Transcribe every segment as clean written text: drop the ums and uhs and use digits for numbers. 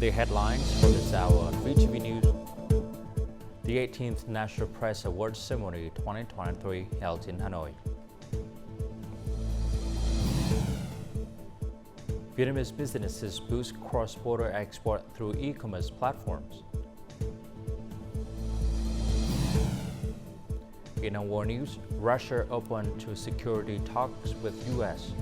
The headlines for this hour on VTV News. The 18th National Press Awards Ceremony 2023 held in Hanoi. Vietnamese businesses boost cross-border export through e-commerce platforms. In our war news, Russia open to security talks with U.S.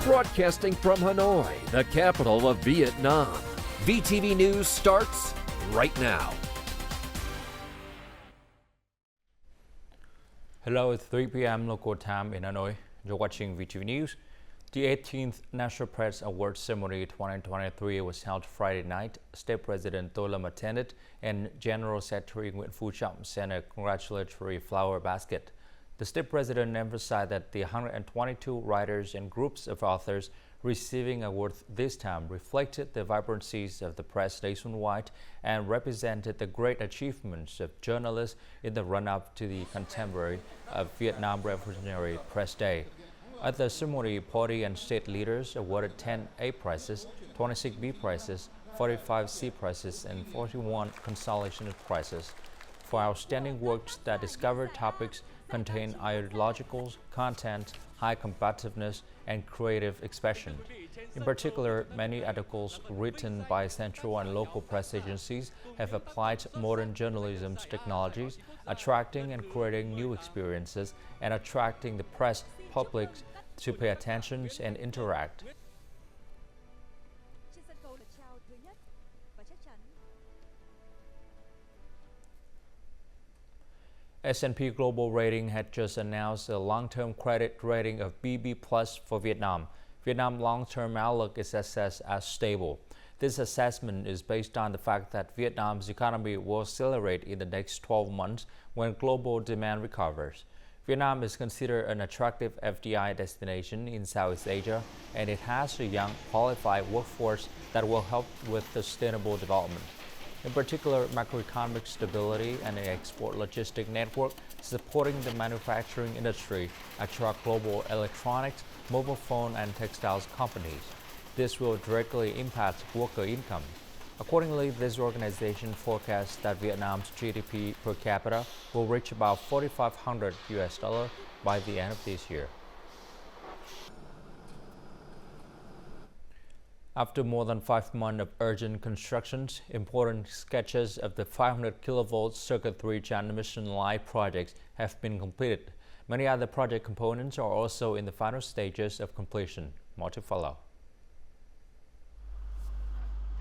Broadcasting from Hanoi, the capital of Vietnam. VTV News starts right now. Hello, it's 3 p.m. local time in Hanoi. You're watching VTV News. The 18th National Press Awards Ceremony 2023 was held Friday night. State President Tô Lâm attended and General Secretary Nguyễn Phú Trọng sent a congratulatory flower basket. The state president emphasized that the 122 writers and groups of authors receiving awards this time reflected the vibrancies of the press nationwide and represented the great achievements of journalists in the run-up to the contemporary of Vietnam Revolutionary Press Day. At the ceremony, party and state leaders awarded 10 A prizes, 26 B prizes, 45 C prizes, and 41 consolation prizes for outstanding works that discover topics contain ideological content, high combativeness, and creative expression. In particular, many articles written by central and local press agencies have applied modern journalism's technologies, attracting and creating new experiences and attracting the press public to pay attention and interact. S&P Global Rating had just announced a long-term credit rating of BB+ for Vietnam. Vietnam's long-term outlook is assessed as stable. This assessment is based on the fact that Vietnam's economy will accelerate in the next 12 months when global demand recovers. Vietnam is considered an attractive FDI destination in Southeast Asia, and it has a young, qualified workforce that will help with sustainable development. In particular, macroeconomic stability and an export logistic network supporting the manufacturing industry attract global electronics, mobile phone, and textiles companies. This will directly impact worker income. Accordingly, this organization forecasts that Vietnam's GDP per capita will reach about $4,500 by the end of this year. After more than 5 months of urgent constructions, important sketches of the 500 kV Circuit 3 transmission line projects have been completed. Many other project components are also in the final stages of completion. More to follow.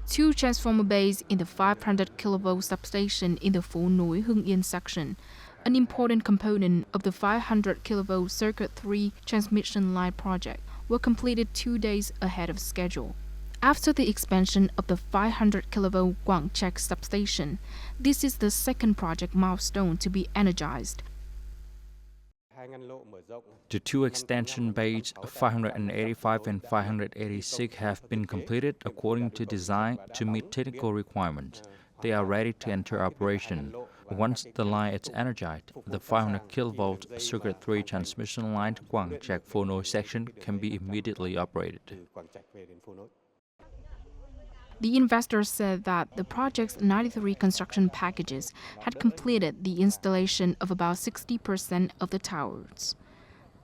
2 transformer bays in the 500 kV substation in the Phu Nui Hưng Yên section, an important component of the 500 kV Circuit 3 transmission line project, were completed 2 days ahead of schedule. After the expansion of the 500 kV Quang Trec substation, this is the second project milestone to be energized. The 2 extension bays, 585 and 586, have been completed according to design to meet technical requirements. They are ready to enter operation. Once the line is energized, the 500 kV Circuit 3 transmission line Quang Trec Phu Nui section can be immediately operated. The investor said that the project's 93 construction packages had completed the installation of about 60% of the towers.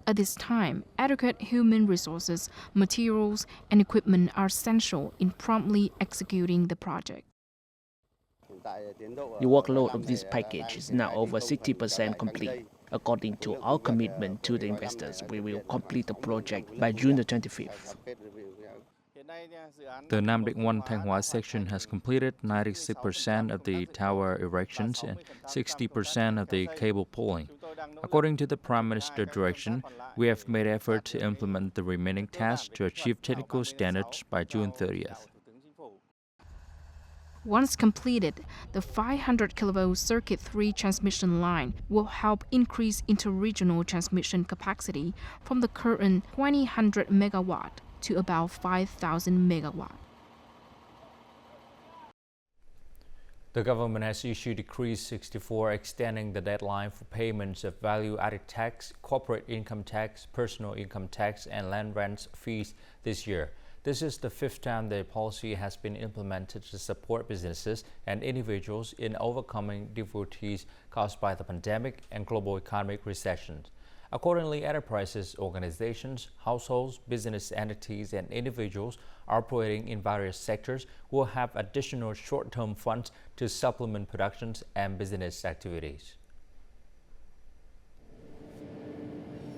At this time, adequate human resources, materials, and equipment are essential in promptly executing the project. The workload of this package is now over 60% complete. According to our commitment to the investors, we will complete the project by June the 25th. The Nam Định 1 Thanh Hóa section has completed 96% of the tower erections and 60% of the cable pulling. According to the Prime Minister's direction, we have made effort to implement the remaining tasks to achieve technical standards by June 30th. Once completed, the 500 kV Circuit 3 transmission line will help increase interregional transmission capacity from the current 2,000 MW to about 5,000 MW. The government has issued Decree 64 extending the deadline for payments of value-added tax, corporate income tax, personal income tax, and land rent fees this year. This is the fifth time the policy has been implemented to support businesses and individuals in overcoming difficulties caused by the pandemic and global economic recession. Accordingly, enterprises, organizations, households, business entities, and individuals operating in various sectors will have additional short-term funds to supplement productions and business activities.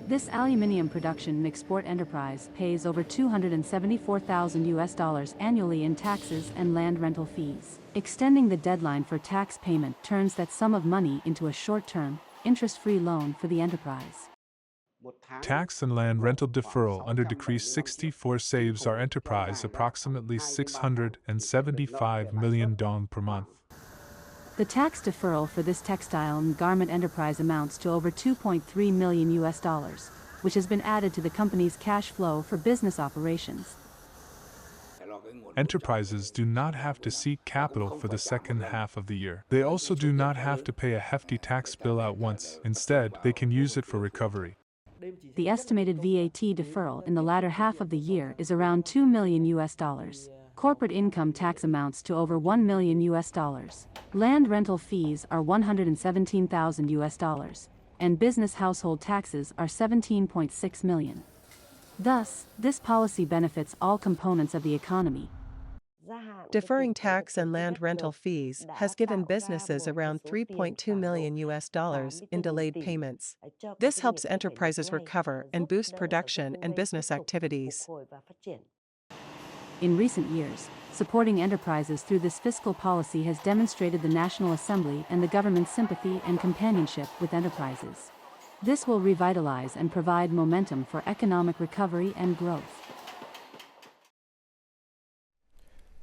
This aluminium production and export enterprise pays over $274,000 annually in taxes and land rental fees. Extending the deadline for tax payment turns that sum of money into a short-term, interest-free loan for the enterprise. Tax and land rental deferral under Decree 64 saves our enterprise approximately 675 million dong per month. The tax deferral for this textile and garment enterprise amounts to over $2.3 million, which has been added to the company's cash flow for business operations. Enterprises do not have to seek capital for the second half of the year. They also do not have to pay a hefty tax bill at once. Instead, they can use it for recovery. The estimated VAT deferral in the latter half of the year is around $2 million. Corporate income tax amounts to over $1 million. Land rental fees are $117,000, and business household taxes are $17.6 million. Thus, this policy benefits all components of the economy. Deferring tax and land rental fees has given businesses around $3.2 million in delayed payments. This helps enterprises recover and boost production and business activities. In recent years, supporting enterprises through this fiscal policy has demonstrated the National Assembly and the government's sympathy and companionship with enterprises. This will revitalize and provide momentum for economic recovery and growth.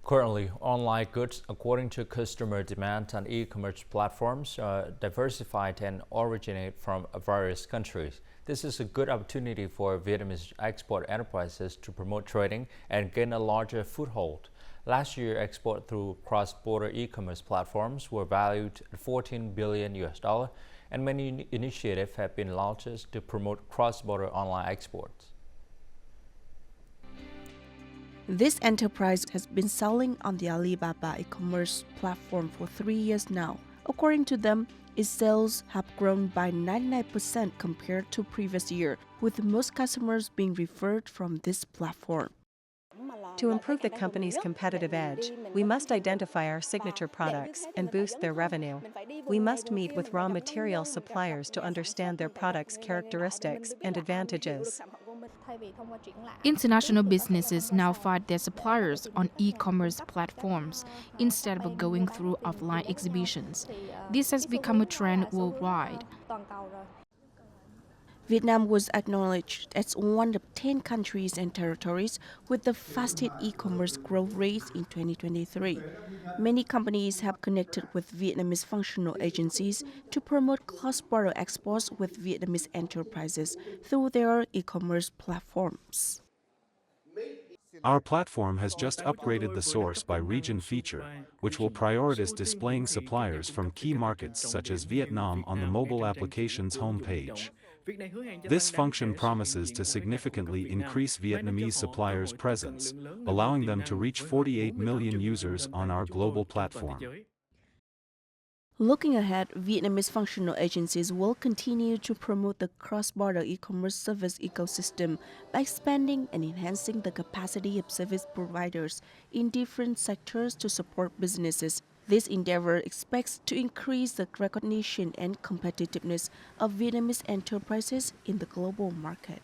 Currently, online goods, according to customer demand on e-commerce platforms, are diversified and originate from various countries. This is a good opportunity for Vietnamese export enterprises to promote trading and gain a larger foothold. Last year, export through cross-border e-commerce platforms were valued at $14 billion, and many initiatives have been launched to promote cross-border online exports. This enterprise has been selling on the Alibaba e-commerce platform for 3 years now. According to them, its sales have grown by 99% compared to previous year, with most customers being referred from this platform. To improve the company's competitive edge, we must identify our signature products and boost their revenue. We must meet with raw material suppliers to understand their products' characteristics and advantages. International businesses now find their suppliers on e-commerce platforms instead of going through offline exhibitions. This has become a trend worldwide. Vietnam was acknowledged as one of 10 countries and territories with the fastest e-commerce growth rates in 2023. Many companies have connected with Vietnamese functional agencies to promote cross-border exports with Vietnamese enterprises through their e-commerce platforms. Our platform has just upgraded the source by region feature, which will prioritize displaying suppliers from key markets such as Vietnam on the mobile application's homepage. This function promises to significantly increase Vietnamese suppliers' presence, allowing them to reach 48 million users on our global platform. Looking ahead, Vietnamese functional agencies will continue to promote the cross-border e-commerce service ecosystem by expanding and enhancing the capacity of service providers in different sectors to support businesses. This endeavor expects to increase the recognition and competitiveness of Vietnamese enterprises in the global market.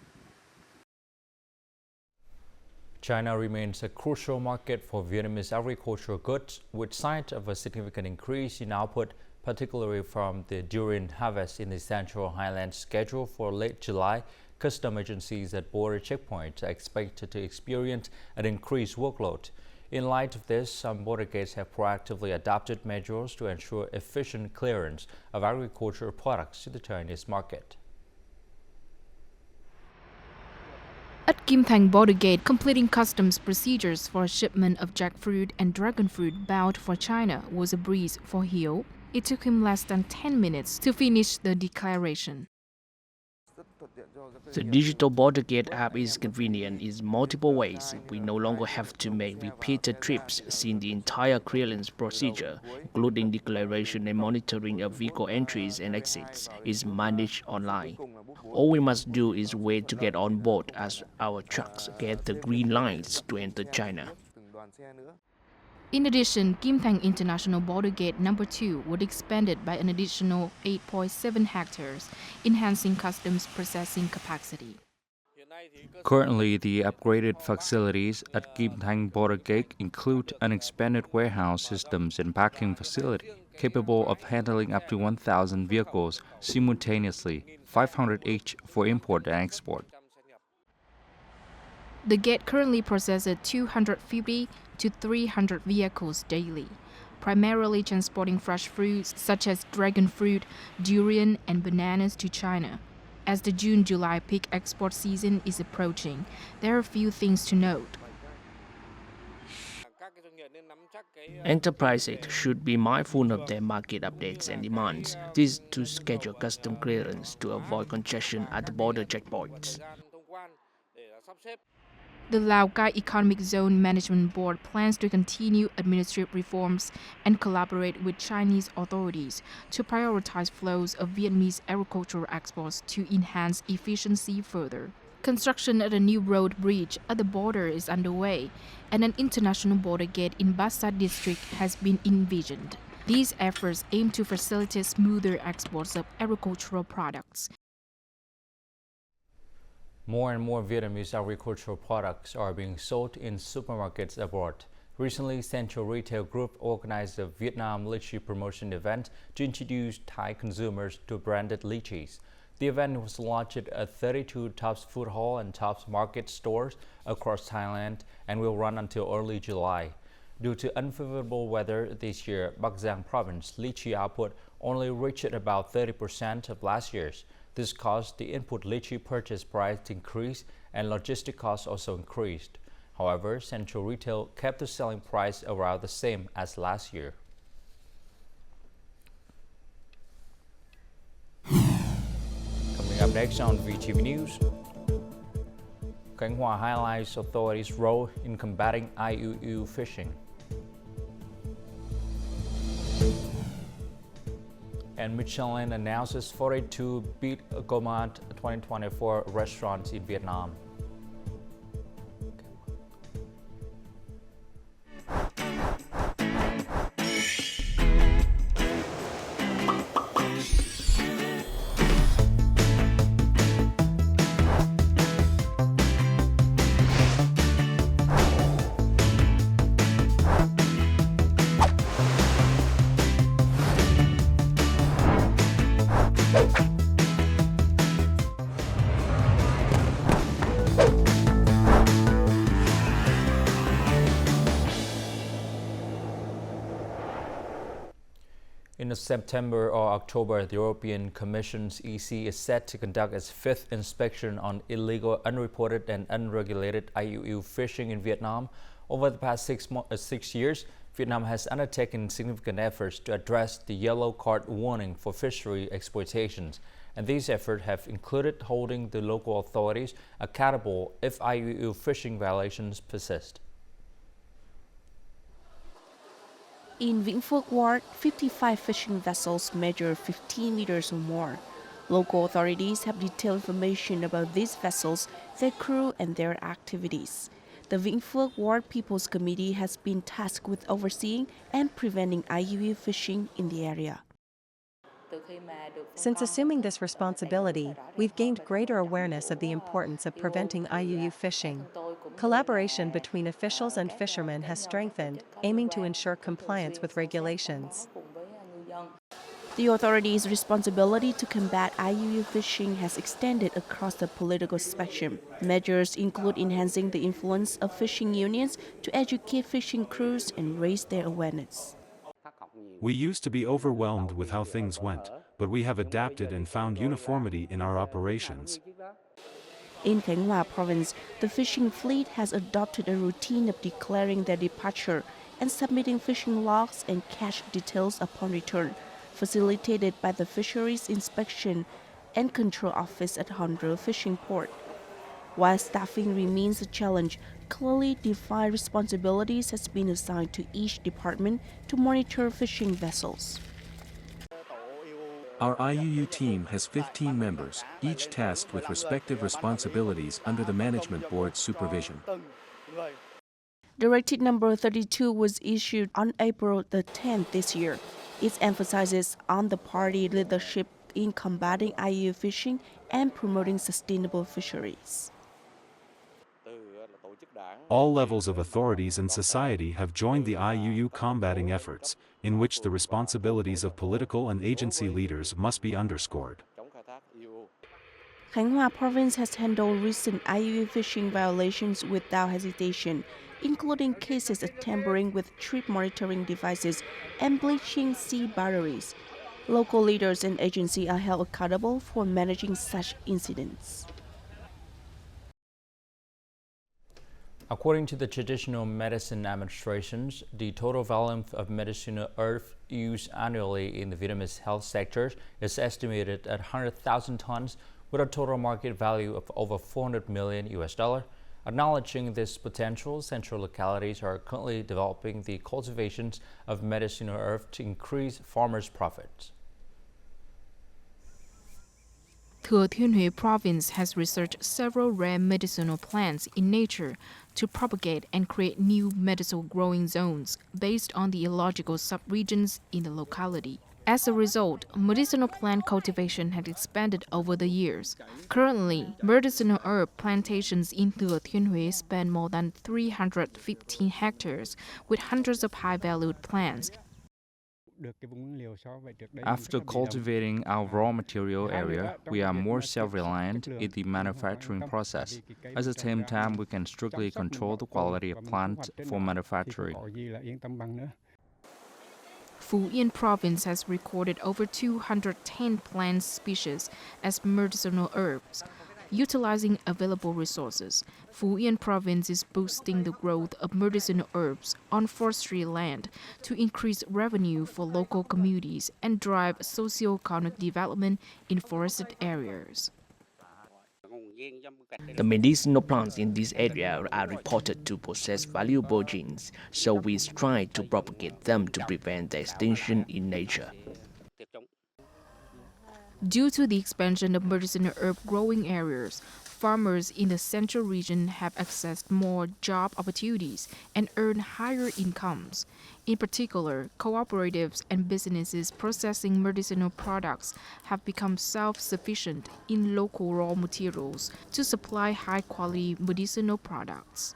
China remains a crucial market for Vietnamese agricultural goods, with signs of a significant increase in output, particularly from the durian harvest in the Central Highlands scheduled for late July. Custom agencies at border checkpoints are expected to experience an increased workload. In light of this, some border gates have proactively adopted measures to ensure efficient clearance of agricultural products to the Chinese market. At Kim Thang border gate, completing customs procedures for a shipment of jackfruit and dragon fruit bound for China was a breeze for Theo. It took him less than 10 minutes to finish the declaration. The digital border gate app is convenient in multiple ways. We no longer have to make repeated trips, seeing the entire clearance procedure, including declaration and monitoring of vehicle entries and exits, is managed online. All we must do is wait to get on board as our trucks get the green lights to enter China. In addition, Kim Thang International Border Gate No. 2 was expanded by an additional 8.7 hectares, enhancing customs processing capacity. Currently, the upgraded facilities at Kim Thang Border Gate include an expanded warehouse systems and packing facility, capable of handling up to 1,000 vehicles simultaneously, 500 each for import and export. The gate currently processes 250 to 300 vehicles daily, primarily transporting fresh fruits such as dragon fruit, durian, and bananas to China. As the June-July peak export season is approaching, there are a few things to note. Enterprises should be mindful of their market updates and demands. This is to schedule custom clearance to avoid congestion at the border checkpoints. The Lao Cai Economic Zone Management Board plans to continue administrative reforms and collaborate with Chinese authorities to prioritize flows of Vietnamese agricultural exports to enhance efficiency further. Construction at a new road bridge at the border is underway, and an international border gate in Bassa district has been envisioned. These efforts aim to facilitate smoother exports of agricultural products. More and more Vietnamese agricultural products are being sold in supermarkets abroad. Recently, Central Retail Group organized a Vietnam lychee promotion event to introduce Thai consumers to branded lychees. The event was launched at 32 Tops Food Hall and Tops Market stores across Thailand and will run until early July. Due to unfavorable weather this year, Bắc Giang province lychee output only reached about 30% of last year's. This caused the input lychee purchase price to increase and logistic costs also increased. However, Central Retail kept the selling price around the same as last year. Coming up next on VTV News, Khánh Hòa highlights authorities' role in combating IUU fishing. And Micheline announces 42 Beat Gourmand 2024 restaurants in Vietnam. In September or October, the European Commission's EC is set to conduct its fifth inspection on illegal, unreported and unregulated IUU fishing in Vietnam. Over the past 6 years, Vietnam has undertaken significant efforts to address the yellow card warning for fishery exploitations, and these efforts have included holding the local authorities accountable if IUU fishing violations persist. In Vĩnh Phước Ward, 55 fishing vessels measure 15 meters or more. Local authorities have detailed information about these vessels, their crew, and their activities. The Vĩnh Phước Ward People's Committee has been tasked with overseeing and preventing IUU fishing in the area. Since assuming this responsibility, we've gained greater awareness of the importance of preventing IUU fishing. Collaboration between officials and fishermen has strengthened, aiming to ensure compliance with regulations. The authorities' responsibility to combat IUU fishing has extended across the political spectrum. Measures include enhancing the influence of fishing unions to educate fishing crews and raise their awareness. We used to be overwhelmed with how things went, but we have adapted and found uniformity in our operations. In Khánh Hòa province, the fishing fleet has adopted a routine of declaring their departure and submitting fishing logs and cash details upon return, facilitated by the Fisheries Inspection and Control Office at Hòn Fishing Port. While staffing remains a challenge, clearly defined responsibilities has been assigned to each department to monitor fishing vessels. Our IUU team has 15 members, each tasked with respective responsibilities under the Management Board's supervision. Directive number 32 was issued on April the 10th this year. It emphasizes on the party leadership in combating IUU fishing and promoting sustainable fisheries. All levels of authorities and society have joined the IUU combating efforts, in which the responsibilities of political and agency leaders must be underscored. Khánh Hòa province has handled recent IUU fishing violations without hesitation, including cases of tampering with trip monitoring devices and bleaching sea batteries. Local leaders and agencies are held accountable for managing such incidents. According to the Traditional Medicine Administrations, the total volume of medicinal herb used annually in the Vietnamese health sector is estimated at 100,000 tons, with a total market value of over $400 million. Acknowledging this potential, central localities are currently developing the cultivations of medicinal herbs to increase farmers' profits. Thừa Thiên Huế province has researched several rare medicinal plants in nature to propagate and create new medicinal growing zones based on the ecological subregions in the locality. As a result, medicinal plant cultivation has expanded over the years. Currently, medicinal herb plantations in Thừa Thiên Huế span more than 315 hectares with hundreds of high-valued plants. After cultivating our raw material area, we are more self-reliant in the manufacturing process. At the same time, we can strictly control the quality of plant for manufacturing. Phie province has recorded over 210 plant species as medicinal herbs. Utilizing available resources, Phie province is boosting the growth of medicinal herbs on forestry land to increase revenue for local communities and drive socio-economic development in forested areas. The medicinal plants in this area are reported to possess valuable genes, so we strive to propagate them to prevent their extinction in nature. Due to the expansion of medicinal herb growing areas, farmers in the central region have accessed more job opportunities and earn higher incomes. In particular, cooperatives and businesses processing medicinal products have become self-sufficient in local raw materials to supply high-quality medicinal products.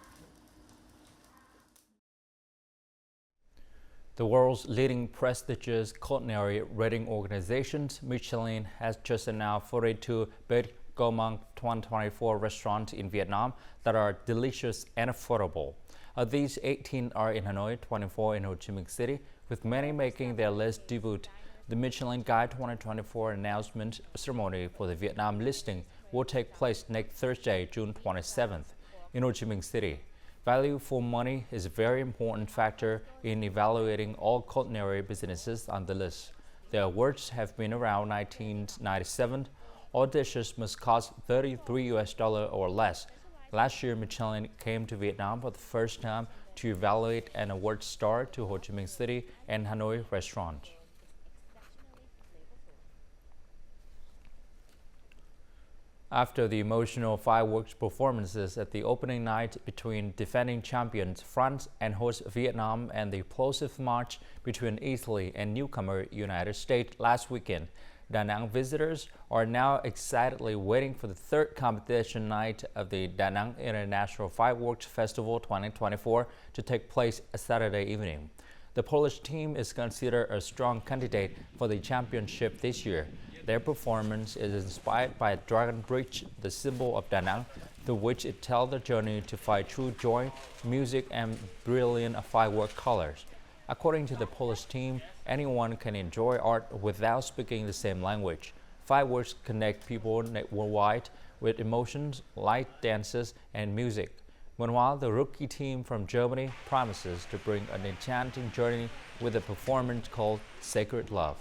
The world's leading prestigious culinary rating organization, Micheline, has just announced 42 Best Gourmand 2024 restaurants in Vietnam that are delicious and affordable. These 18 are in Hanoi, 24 in Ho Chi Minh City, with many making their list debut. The Michelin Guide 2024 announcement ceremony for the Vietnam listing will take place next Thursday, June 27th, in Ho Chi Minh City. Value for money is a very important factor in evaluating all culinary businesses on the list. The awards have been around 1997. All dishes must cost $33 or less. Last year, Micheline came to Vietnam for the first time to evaluate and award star to Ho Chi Minh City and Hanoi restaurants. After the emotional fireworks performances at the opening night between defending champions France and host Vietnam and the explosive match between Italy and newcomer United States last weekend, Da Nang visitors are now excitedly waiting for the third competition night of the Da Nang International Fireworks Festival 2024 to take place Saturday evening. The Polish team is considered a strong candidate for the championship this year. Their performance is inspired by Dragon Bridge, the symbol of Da Nang, through which it tells the journey to find true joy, music, and brilliant firework colors. According to the Polish team, anyone can enjoy art without speaking the same language. Fireworks connect people worldwide with emotions, light dances, and music. Meanwhile, the rookie team from Germany promises to bring an enchanting journey with a performance called Sacred Love.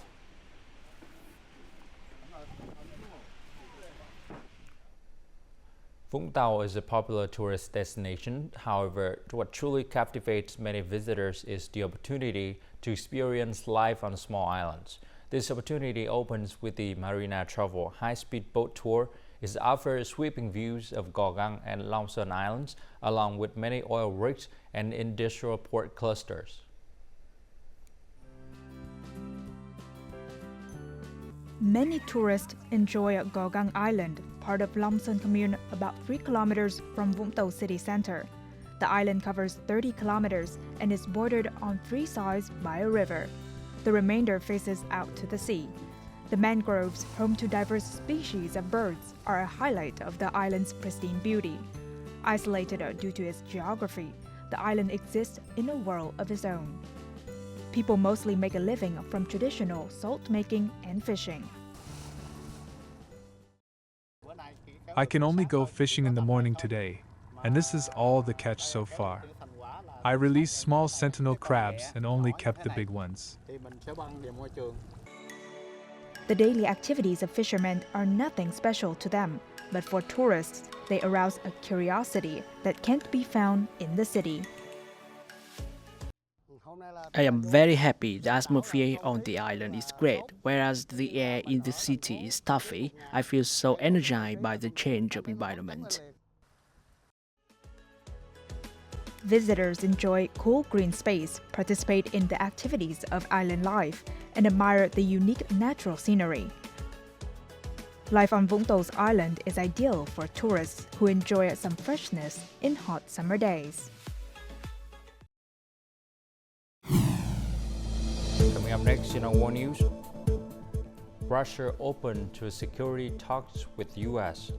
Vũng Tàu is a popular tourist destination. However, what truly captivates many visitors is the opportunity to experience life on small islands. This opportunity opens with the Marina Travel high-speed boat tour. It offers sweeping views of Gò Găng and Long Sơn Islands, along with many oil rigs and industrial port clusters. Many tourists enjoy Gò Găng Island, part of Long Sơn commune about 3 kilometers from Vũng Tàu city center. The island covers 30 kilometers and is bordered on 3 sides by a river. The remainder faces out to the sea. The mangroves, home to diverse species of birds, are a highlight of the island's pristine beauty. Isolated due to its geography, the island exists in a world of its own. People mostly make a living from traditional salt making and fishing. I can only go fishing in the morning today, and this is all the catch so far. I released small sentinel crabs and only kept the big ones. The daily activities of fishermen are nothing special to them, but for tourists, they arouse a curiosity that can't be found in the city. I am very happy. The atmosphere on the island is great, whereas the air in the city is stuffy. I feel so energized by the change of environment. Visitors enjoy cool green space, participate in the activities of island life, and admire the unique natural scenery. Life on Vũng Tau's island is ideal for tourists who enjoy some freshness in hot summer days. Coming up next in our world news, Russia opened to security talks with U.S.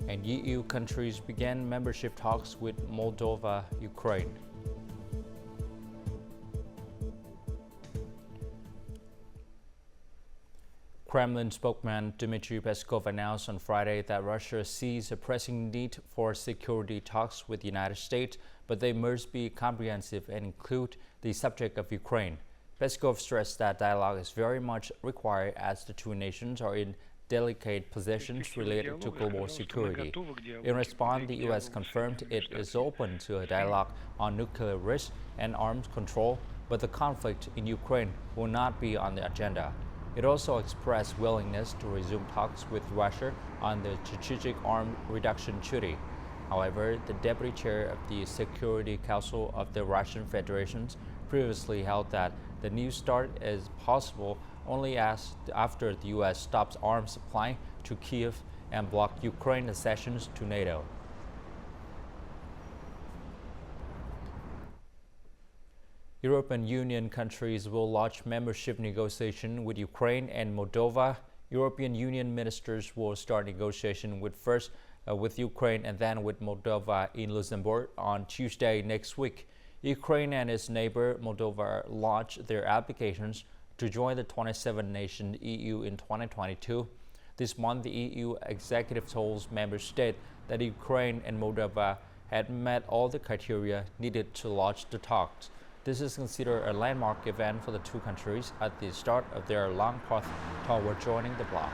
And EU countries began membership talks with Moldova, Ukraine. Kremlin spokesman Dmitry Peskov announced on Friday that Russia sees a pressing need for security talks with the United States, but they must be comprehensive and include the subject of Ukraine. Peskov stressed that dialogue is very much required as the two nations are in delicate positions related to global security. In response, the U.S. confirmed it is open to a dialogue on nuclear risk and arms control, but the conflict in Ukraine will not be on the agenda. It also expressed willingness to resume talks with Russia on the Strategic Arms Reduction Treaty. However, the deputy chair of the Security Council of the Russian Federation previously held that the new start is possible only after the U.S. stops arms supply to Kiev and block Ukraine's accessions to NATO. European Union countries will launch membership negotiations with Ukraine and Moldova. European Union ministers will start negotiations with Ukraine and then with Moldova in Luxembourg on Tuesday next week. Ukraine and its neighbor Moldova launched their applications to join the 27-nation EU in 2022. This month, the EU executive told member states that Ukraine and Moldova had met all the criteria needed to launch the talks. This is considered a landmark event for the two countries at the start of their long path toward joining the bloc.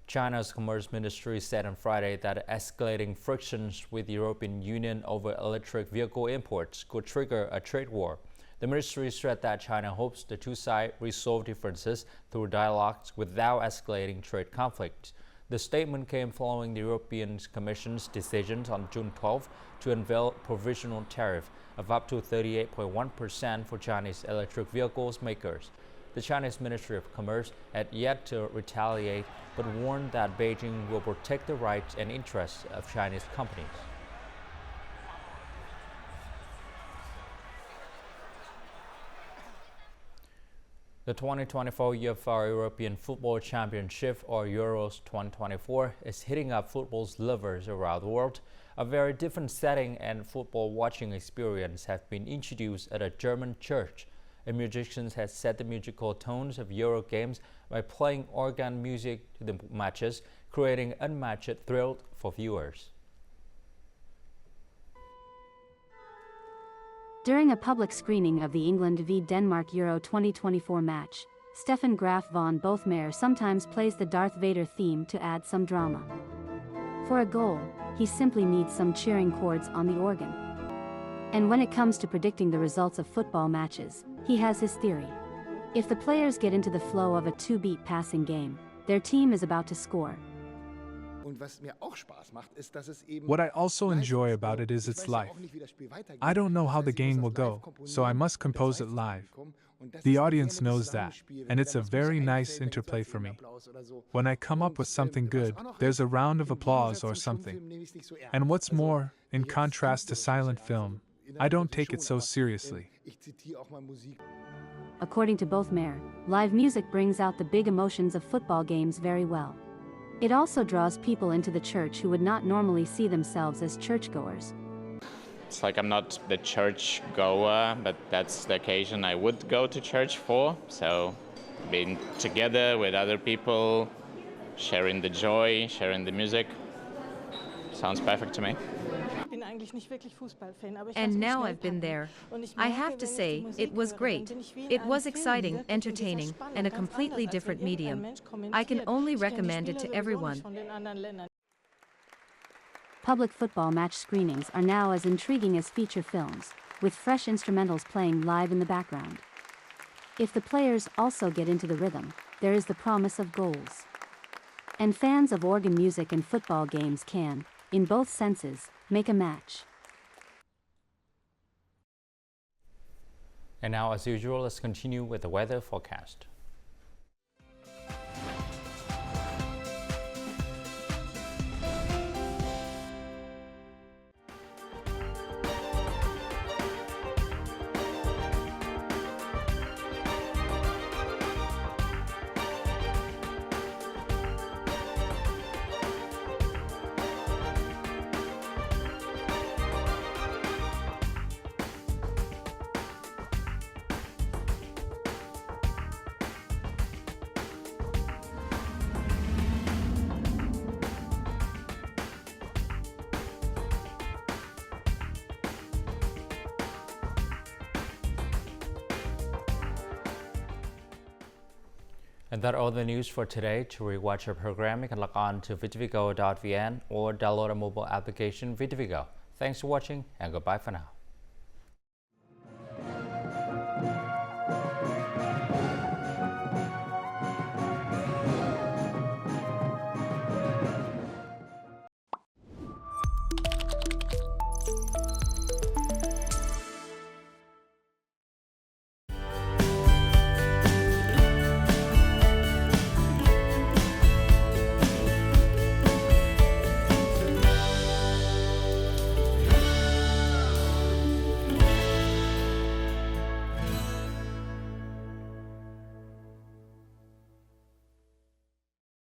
China's Commerce Ministry said on Friday that escalating frictions with the European Union over electric vehicle imports could trigger a trade war. The ministry said that China hopes the two sides resolve differences through dialogues without escalating trade conflicts. The statement came following the European Commission's decision on June 12 to unveil provisional tariff of up to 38.1% for Chinese electric vehicles makers. The Chinese Ministry of Commerce had yet to retaliate, but warned that Beijing will protect the rights and interests of Chinese companies. The 2024 UEFA European Football Championship, or Euros 2024, is hitting up football's lovers around the world. A very different setting and football watching experience have been introduced at a German church. The musicians have set the musical tones of Euro games by playing organ music to the matches, creating unmatched thrill for viewers. During a public screening of the England v Denmark Euro 2024 match, Stefan Graf von Bothmeier sometimes plays the Darth Vader theme to add some drama. For a goal, he simply needs some cheering chords on the organ. And when it comes to predicting the results of football matches, he has his theory. If the players get into the flow of a two-beat passing game, their team is about to score. What I also enjoy about it is its life. I don't know how the game will go, so I must compose it live. The audience knows that, and it's a very nice interplay for me. When I come up with something good, there's a round of applause or something. And what's more, in contrast to silent film, I don't take it so seriously. According to Bothmeier, live music brings out the big emotions of football games very well. It also draws people into the church who would not normally see themselves as churchgoers. It's like I'm not the church goer, but that's the occasion I would go to church for. So being together with other people, sharing the joy, sharing the music, sounds perfect to me. And now I've been there. I have to say, it was great. It was exciting, entertaining, and a completely different medium. I can only recommend it to everyone. Public football match screenings are now as intriguing as feature films, with fresh instrumentals playing live in the background. If the players also get into the rhythm, there is the promise of goals. And fans of organ music and football games can, in both senses, make a match. And now, as usual, let's continue with the weather forecast. And that's all the news for today. To rewatch our program, you can log on to VTVgo.vn or download our mobile application VTVgo. Thanks for watching and goodbye for now.